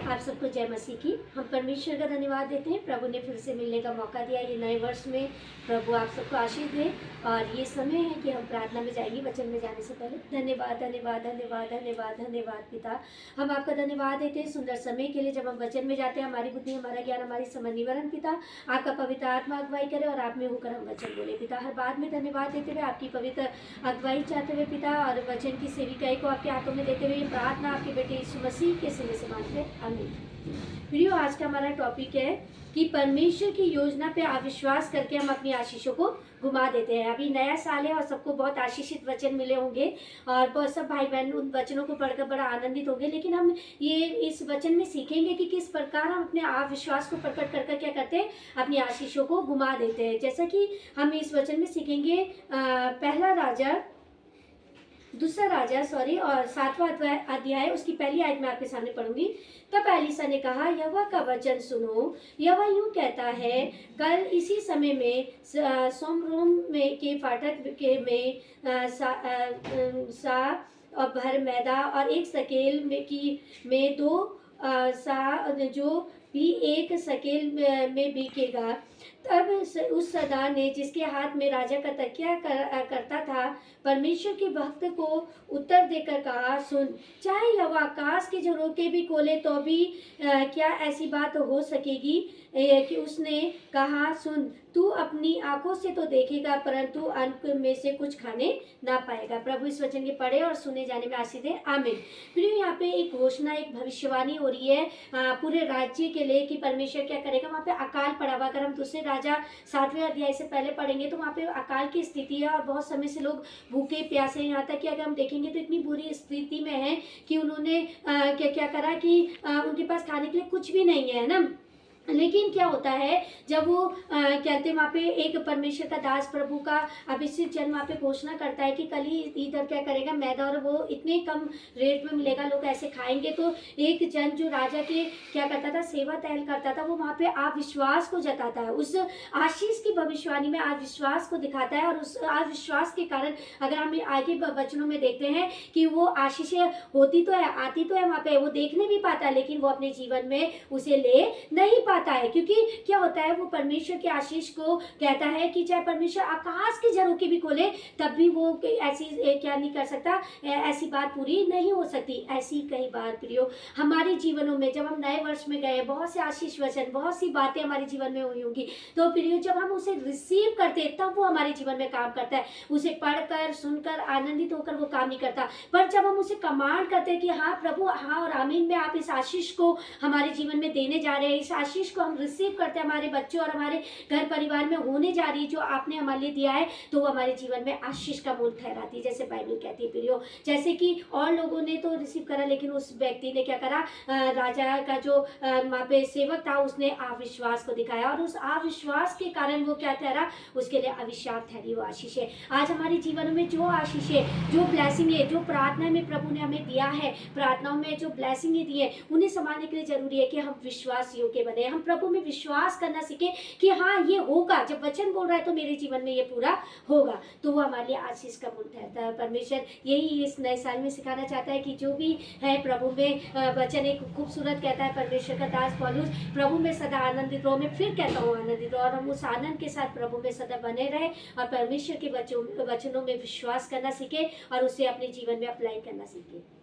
आप सबको जय मसीह की। हम परमेश्वर का धन्यवाद देते हैं, प्रभु ने फिर से मिलने का मौका दिया। ये नए वर्ष में प्रभु आप सबको आशीष दे और ये समय है कि हम प्रार्थना में जाएंगे। वचन में जाने से पहले धन्यवाद धन्यवाद धन्यवाद धन्यवाद धन्यवाद पिता, हम आपका धन्यवाद देते हैं सुंदर समय के लिए। जब हम वचन में जाते हैं, हमारी बुद्धि, हमारा ज्ञान, हमारी समझ निवारण पिता, आपका पवित्र आत्मा अगुवाई करे और आप में होकर हम वचन बोले पिता। हर बात में धन्यवाद देते हुए, आपकी पवित्र अगुवाई चाहते हुए पिता, और वचन की सेविकाई को आपके हाथों में देते हुए ये प्रार्थना आपके बेटे यीशु मसीह के सिले से मांगते हैं, आमीन। प्रियो, आज का हमारा टॉपिक है कि परमेश्वर की योजना पे अविश्वास करके हम अपनी आशीषों को गुमा देते हैं। अभी नया साल है और सबको बहुत आशीषित वचन मिले होंगे और बहुत सब भाई बहन उन वचनों को पढ़कर बड़ा आनंदित होंगे। लेकिन हम ये इस वचन में सीखेंगे कि किस प्रकार हम अपने अविश्वास को प्रकट कर क्या करते हैं, अपनी आशीषों को गुमा देते हैं। जैसा कि हम इस वचन में सीखेंगे, दूसरा राजा और 7वां अध्याय, उसकी पहली आयत मैं आपके सामने पढ़ूंगी। तब एलीशा ने कहा, यहोवा का वचन सुनो। यहोवा यूं कहता है, कल इसी समय में सोमरोम में के फाटक के में सा और भर मैदा और एक सकेल में 2 सा जो भी 1 सकेल में बिकेगा। तब उस सरदार ने, जिसके हाथ में राजा का तकिया करता था, परमेश्वर के भक्त को उत्तर देकर कहा, सुन, चाहे यहोवा आकाश के झरोखे भी खोले तो भी क्या ऐसी बात हो सकेगी कि उसने कहा, सुन, तू अपनी आंखों से तो देखेगा परंतु अन्न में से कुछ खाने ना पाएगा। प्रभु इस वचन के पढ़े और सुने जाने में आशीष दे, आमीन। फिर यहाँ पे एक घोषणा, एक भविष्यवाणी हो रही है पूरे राज्य के लिए कि परमेश्वर क्या करेगा। वहाँ पे अकाल पड़ा हुआ, अगर हम दूसरे राजा 7वें अध्याय से पहले पढ़ेंगे तो वहाँ पे अकाल की स्थिति है और बहुत समय से लोग भूखे प्यासे, यहाँ तक कि अगर हम देखेंगे तो इतनी बुरी स्थिति में है कि उन्होंने क्या करा कि उनके पास खाने के लिए कुछ भी नहीं है ना। लेकिन क्या होता है, जब वो कहते हैं वहाँ पे एक परमेश्वर का दास प्रभु का अभिषिक्त जन वहाँ पे घोषणा करता है कि कल ही इधर क्या करेगा, मैदा और वो इतने कम रेट में मिलेगा, लोग ऐसे खाएंगे। तो एक जन जो राजा के क्या करता था, सेवा टहल करता था, वो वहाँ पे अविश्वास को जताता है, उस आशीष की भविष्यवाणी में अविश्वास को दिखाता है। और उस अविश्वास के कारण अगर हम आगे वचनों में देखते हैं कि वो आशीषें होती तो है, आती तो है, वहाँ पे वो देखने भी पाता है, लेकिन वो अपने जीवन में उसे ले नहीं पाता है। क्योंकि क्या होता है, वो परमेश्वर के आशीष को कहता है कि चाहे परमेश्वर आकाश के झरोखे भी खोले तब भी वो ऐसी क्या नहीं कर सकता, ऐसी बात पूरी नहीं हो सकती। ऐसी कई बार प्रियो हमारे जीवनों में, जब हम नए वर्ष में गए, बहुत से आशीष वचन, बहुत सी बातें हमारे जीवन में हुई होंगी, तो प्रियो जब हम उसे रिसीव करते हैं तब वो हमारे जीवन में काम करता है। उसे पढ़कर, सुनकर, आनंदित होकर वो काम नहीं करता। पर जब हम उसे कमांड करते हैं कि हाँ प्रभु, हाँ और आमीन में आप इस आशीष को हमारे जीवन में देने जा रहे हैं, इस आशीष को हम रिसीव करते हैं, हमारे बच्चों और हमारे घर परिवार में होने जा रही है जो आपने हमारे लिए दिया है, तो वो हमारे जीवन में आशीष का मूल ठहराती है, जैसे बाइबल कहती है प्रियो। जैसे कि और लोगों ने तो रिसीव करा, लेकिन उस व्यक्ति ने क्या करा, राजा का जो वहाँ पे सेवक था, उसने अविश्वास को दिखाया और उस अविश्वास के कारण वो क्या ठहरा, उसके लिए अभिशाप ठहरी वो आशीष है। आज हमारे जीवन में जो आशीष है, जो ब्लेसिंग है, जो प्रार्थना में प्रभु ने हमें दिया है, प्रार्थनाओं में जो ब्लेसिंग दी है, उन्हें संभालने के लिए जरूरी है कि हम विश्वास योग्य बने, हम प्रभु में विश्वास करना सीखे कि हाँ ये होगा, जब वचन बोल रहा है तो मेरे जीवन में ये पूरा होगा, तो वो हमारे लिए आशीष का मूल ठहरता है। परमेश्वर यही इस नए साल में सिखाना चाहता है कि जो भी है प्रभु में, वचन एक खूबसूरत कहता है परमेश्वर का दास पौलुस, प्रभु में सदा आनंदित रहो। मैं फिर कहता हूँ आनंदित रहो, और हम उस आनंद के साथ प्रभु में सदा बने रहे और परमेश्वर के वचनों में विश्वास करना सीखे और उसे अपने जीवन में अप्लाई करना सीखे।